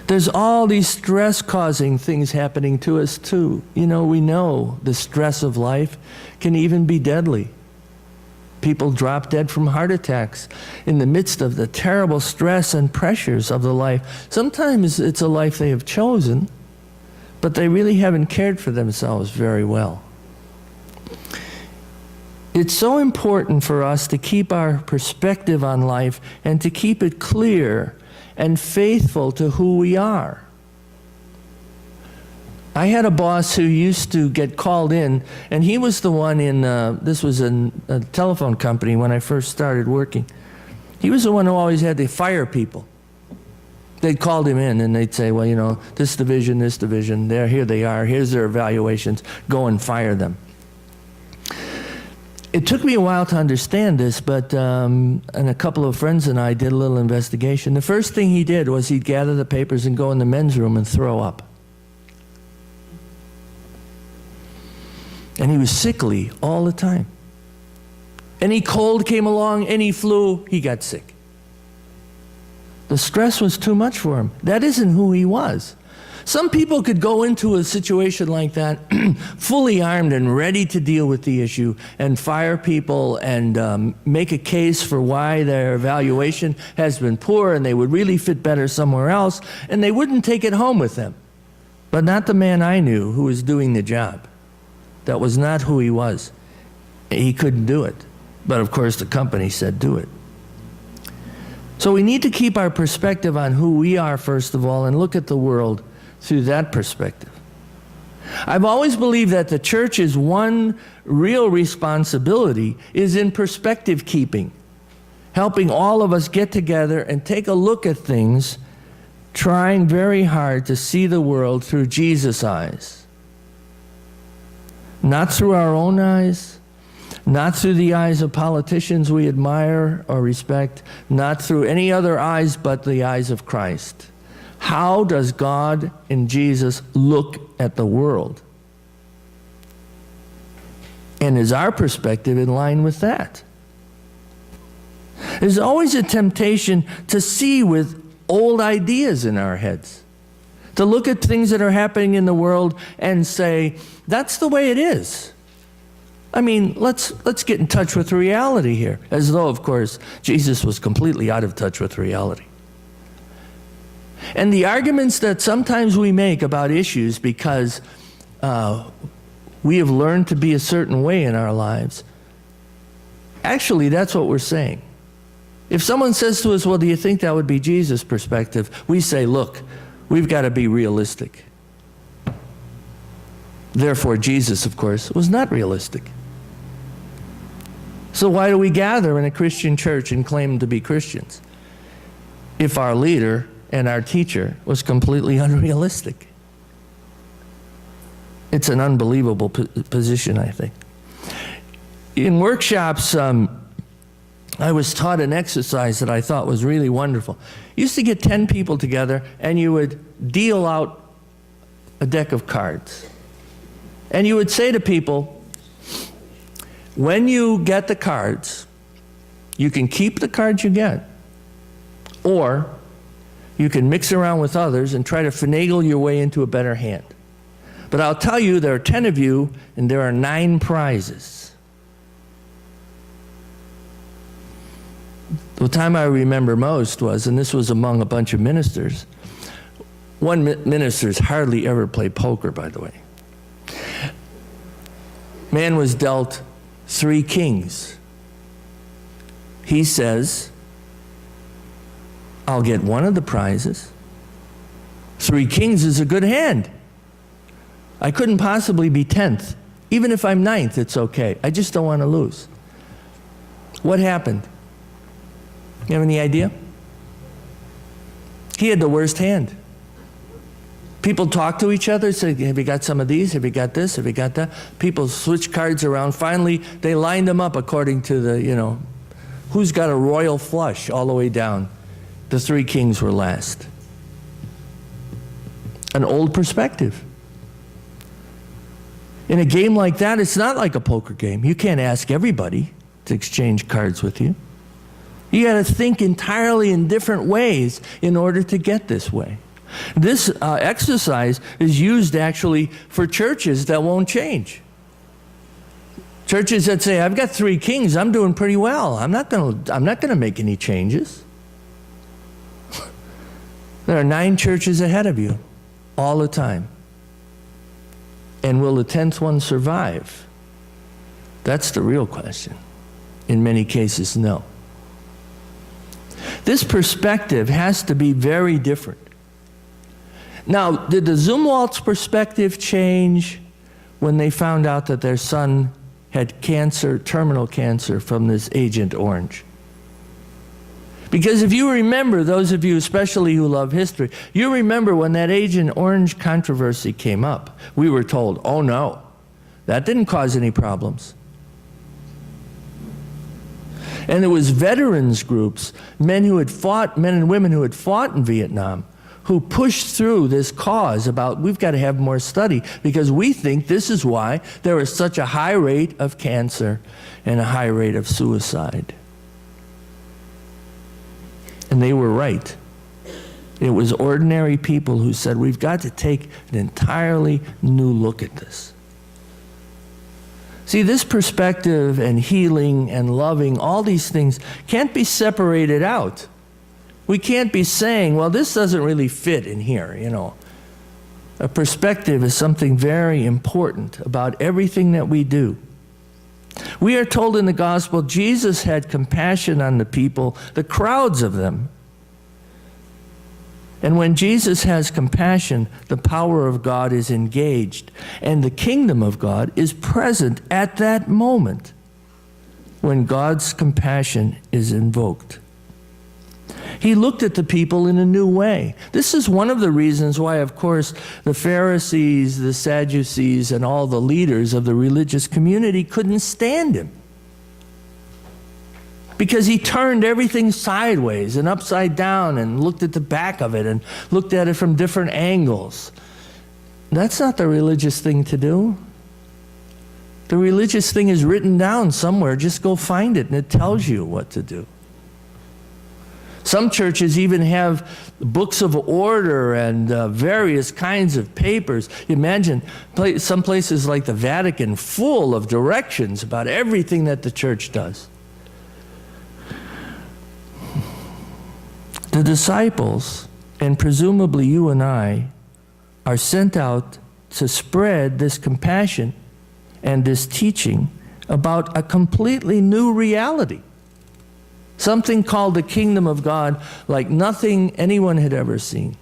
There's all these stress-causing things happening to us too. You know, we know the stress of life can even be deadly. People drop dead from heart attacks in the midst of the terrible stress and pressures of the life. Sometimes it's a life they have chosen, but they really haven't cared for themselves very well. It's so important for us to keep our perspective on life and to keep it clear and faithful to who we are. I had a boss who used to get called in, and he was the one in, this was in a telephone company when I first started working. He was the one who always had to fire people. They'd called him in and they'd say, well, you know, this division, here they are, here's their evaluations, go and fire them. It took me a while to understand this, but and a couple of friends and I did a little investigation. The first thing he did was he'd gather the papers and go in the men's room and throw up. And he was sickly all the time. Any cold came along, any flu, he got sick. The stress was too much for him. That isn't who he was. Some people could go into a situation like that fully armed and ready to deal with the issue and fire people and make a case for why their evaluation has been poor and they would really fit better somewhere else, and they wouldn't take it home with them. But not the man I knew who was doing the job. That was not who he was. He couldn't do it. But of course the company said do it. So we need to keep our perspective on who we are first of all and look at the world through that perspective. I've always believed that the church's one real responsibility is in perspective keeping, helping all of us get together and take a look at things, trying very hard to see the world through Jesus' eyes. Not through our own eyes, not through the eyes of politicians we admire or respect, not through any other eyes but the eyes of Christ. How does God in Jesus look at the world? And is our perspective in line with that? There's always a temptation to see with old ideas in our heads, to look at things that are happening in the world and say, that's the way it is. I mean, let's get in touch with reality here, as though, of course, Jesus was completely out of touch with reality. And the arguments that sometimes we make about issues because we have learned to be a certain way in our lives, actually, that's what we're saying. If someone says to us, well, do you think that would be Jesus' perspective? We say, look, we've got to be realistic. Therefore, Jesus, of course, was not realistic. So why do we gather in a Christian church and claim to be Christians if our leader and our teacher was completely unrealistic? It's an unbelievable position, I think. In workshops, I was taught an exercise that I thought was really wonderful. You used to get 10 people together and you would deal out a deck of cards. And you would say to people, when you get the cards, you can keep the cards you get, or you can mix around with others and try to finagle your way into a better hand. But I'll tell you, there are 10 of you, and there are 9 prizes. The time I remember most was, and this was among a bunch of ministers, one minister's hardly ever played poker, by the way. Man was dealt 3 kings. He says, I'll get one of the prizes. 3 kings is a good hand. I couldn't possibly be 10th. Even if I'm 9th, it's okay. I just don't want to lose. What happened? You have any idea? He had the worst hand. People talk to each other, say, have you got some of these? Have you got this? Have you got that? People switch cards around. Finally, they lined them up according to the, who's got a royal flush all the way down. The 3 kings were last. An old perspective. In a game like that, it's not like a poker game. You can't ask everybody to exchange cards with you. You got to think entirely in different ways in order to get this way. This exercise is used actually for churches that won't change. Churches that say, I've got 3 kings, I'm doing pretty well. I'm not going to make any changes. There are 9 churches ahead of you all the time. And will the 10th one survive? That's the real question. In many cases, no. This perspective has to be very different. Now, did the Zumwalt's perspective change when they found out that their son had cancer, terminal cancer, from this Agent Orange? Because if you remember, those of you especially who love history, you remember when that Agent Orange controversy came up, we were told, oh no, that didn't cause any problems. And there was veterans groups, men and women who had fought in Vietnam, who pushed through this cause about we've got to have more study because we think this is why there is such a high rate of cancer and a high rate of suicide. And they were right. It was ordinary people who said we've got to take an entirely new look at this. See, this perspective and healing and loving, all these things can't be separated out. We can't be saying, well, this doesn't really fit in here, you know. A perspective is something very important about everything that we do. We are told in the gospel, Jesus had compassion on the people, the crowds of them. And when Jesus has compassion, the power of God is engaged, and the kingdom of God is present at that moment when God's compassion is invoked. He looked at the people in a new way. This is one of the reasons why, of course, the Pharisees, the Sadducees, and all the leaders of the religious community couldn't stand him. Because he turned everything sideways and upside down and looked at the back of it and looked at it from different angles. That's not the religious thing to do. The religious thing is written down somewhere. Just go find it, and it tells you what to do. Some churches even have books of order and various kinds of papers. Imagine some places like the Vatican full of directions about everything that the church does. The disciples, and presumably you and I, are sent out to spread this compassion and this teaching about a completely new reality. Something called the kingdom of God like nothing anyone had ever seen.